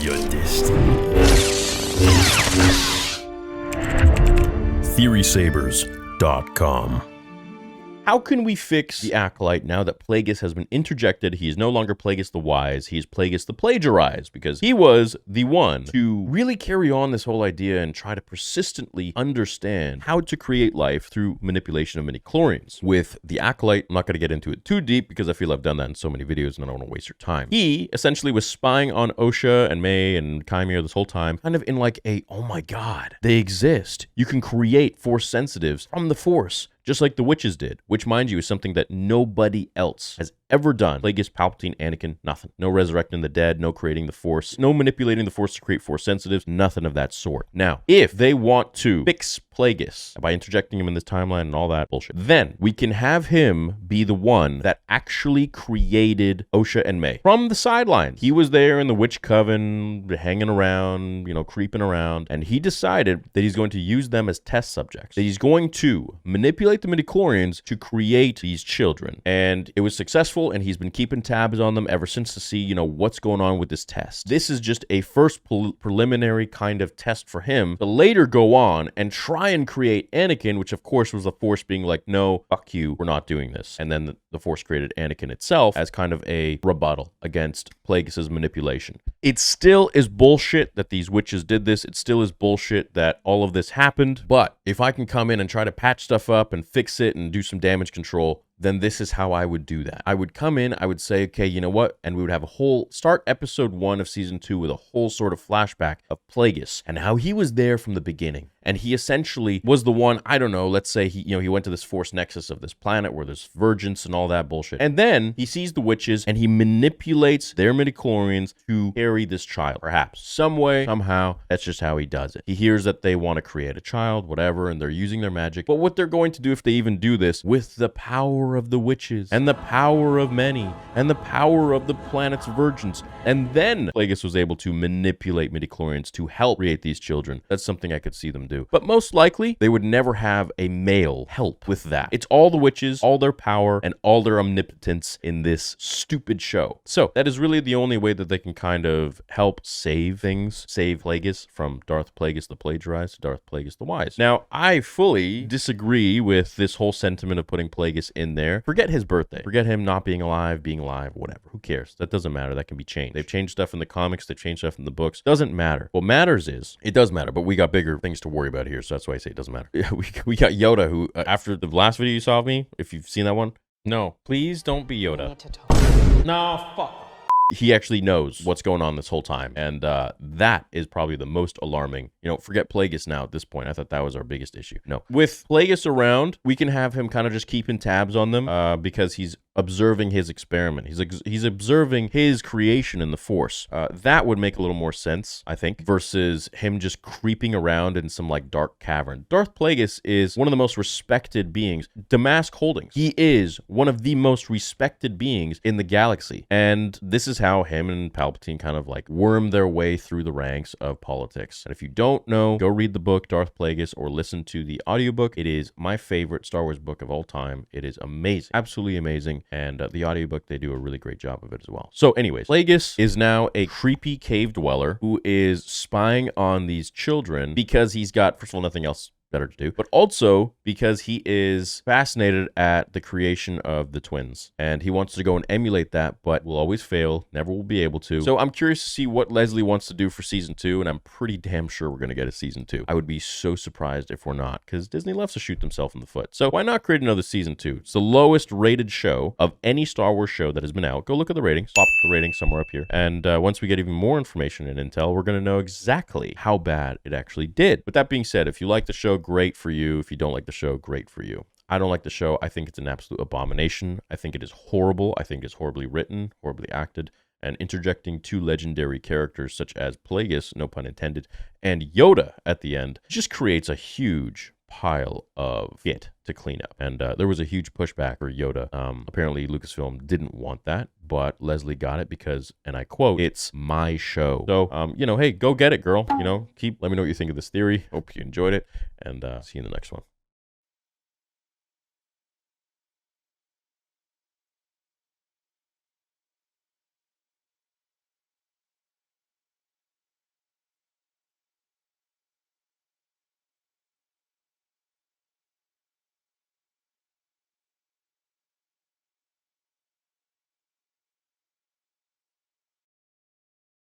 your destiny. TheorySabers.com. How can we fix the Acolyte now that Plagueis has been interjected? He is no longer Plagueis the Wise, he is Plagueis the Plagiarized, because he was the one to really carry on this whole idea and try to persistently understand how to create life through manipulation of midichlorians. With the Acolyte, I'm not going to get into it too deep because I feel I've done that in so many videos and I don't want to waste your time. He essentially was spying on Osha and May and Chimera this whole time, kind of in like a, oh my god, they exist. You can create Force sensitives from the Force, just like the witches did, which, mind you, is something that nobody else has ever done. Plagueis, Palpatine, Anakin, nothing. No resurrecting the dead, no creating the Force, no manipulating the Force to create Force sensitives, nothing of that sort. Now, if they want to fix Plagueis by interjecting him in this timeline and all that bullshit, then we can have him be the one that actually created Osha and May from the sidelines. He was there in the Witch Coven, hanging around, creeping around, and he decided that he's going to use them as test subjects, that he's going to manipulate the midichlorians to create these children. And it was successful, and he's been keeping tabs on them ever since to see, what's going on with this test. This is just a first preliminary kind of test for him to later go on and try and create Anakin, which of course was the Force being like, no, fuck you, we're not doing this. And then the Force created Anakin itself as kind of a rebuttal against Plagueis' manipulation. It still is bullshit that these witches did this. It still is bullshit that all of this happened. But if I can come in and try to patch stuff up and fix it and do some damage control, then this is how I would do that. I would come in, I would say, okay, you know what? And we would have start episode 1 of season 2 with a whole sort of flashback of Plagueis and how he was there from the beginning. And he essentially was the one, I don't know, let's say he went to this Force nexus of this planet where there's Virgins and all that bullshit. And then he sees the witches and he manipulates their midichlorians to carry this child. Perhaps some way, somehow, that's just how he does it. He hears that they want to create a child, whatever, and they're using their magic. But what they're going to do, if they even do this, with the power of the witches and the power of many and the power of the planet's virgins. And then Plagueis was able to manipulate midichlorians to help create these children. That's something I could see them do. But most likely, they would never have a male help with that. It's all the witches, all their power, and all their omnipotence in this stupid show. So that is really the only way that they can kind of help save things, save Plagueis from Darth Plagueis the Plagiarized to Darth Plagueis the Wise. Now, I fully disagree with this whole sentiment of putting Plagueis in there. Forget his birthday. Forget him not being alive, whatever. Who cares? That doesn't matter. That can be changed. They've changed stuff in the comics. They've changed stuff in the books. Doesn't matter. What matters is, it does matter, but we got bigger things to worry about here, so that's why I say it doesn't matter. We got Yoda, who, after the last video you saw of me, if you've seen that one, no, please don't be Yoda. No, fuck. He actually knows what's going on this whole time, and that is probably the most alarming. Forget Plagueis now at this point. I thought that was our biggest issue. No. With Plagueis around, we can have him kind of just keeping tabs on them because he's observing his experiment. He's observing his creation in the Force. That would make a little more sense, I think, versus him just creeping around in some like dark cavern. Darth Plagueis is one of the most respected beings. Damask Holdings. He is one of the most respected beings in the galaxy, and this is how him and Palpatine kind of like worm their way through the ranks of politics. And if you don't know, go read the book Darth Plagueis or listen to the audiobook. It is my favorite Star Wars book of all time. It is amazing, absolutely amazing. And the audiobook, they do a really great job of it as well. So anyways, Plagueis is now a creepy cave dweller who is spying on these children because he's got, first of all, nothing else better to do, but also because he is fascinated at the creation of the twins and he wants to go and emulate that, but will always fail, never will be able to. So I'm curious to see what Leslie wants to do for season 2, and I'm pretty damn sure we're going to get a season 2. I would be so surprised if we're not, because Disney loves to shoot themselves in the foot. So why not create another season 2? It's the lowest rated show of any Star Wars show that has been out. Go look at the ratings, pop up the ratings somewhere up here, and once we get even more information and intel, we're going to know exactly how bad it actually did. With that being said, if you like the show, great for you. If you don't like the show, great for you. I don't like the show. I think it's an absolute abomination. I think it is horrible. I think it's horribly written, horribly acted, and interjecting two legendary characters such as Plagueis, no pun intended, and Yoda at the end just creates a huge pile of shit to clean up. And there was a huge pushback for Yoda. Apparently Lucasfilm didn't want that, but Leslie got it because, and I quote, "It's my show." So, hey, go get it, girl. Let me know what you think of this theory. Hope you enjoyed it, and see you in the next one.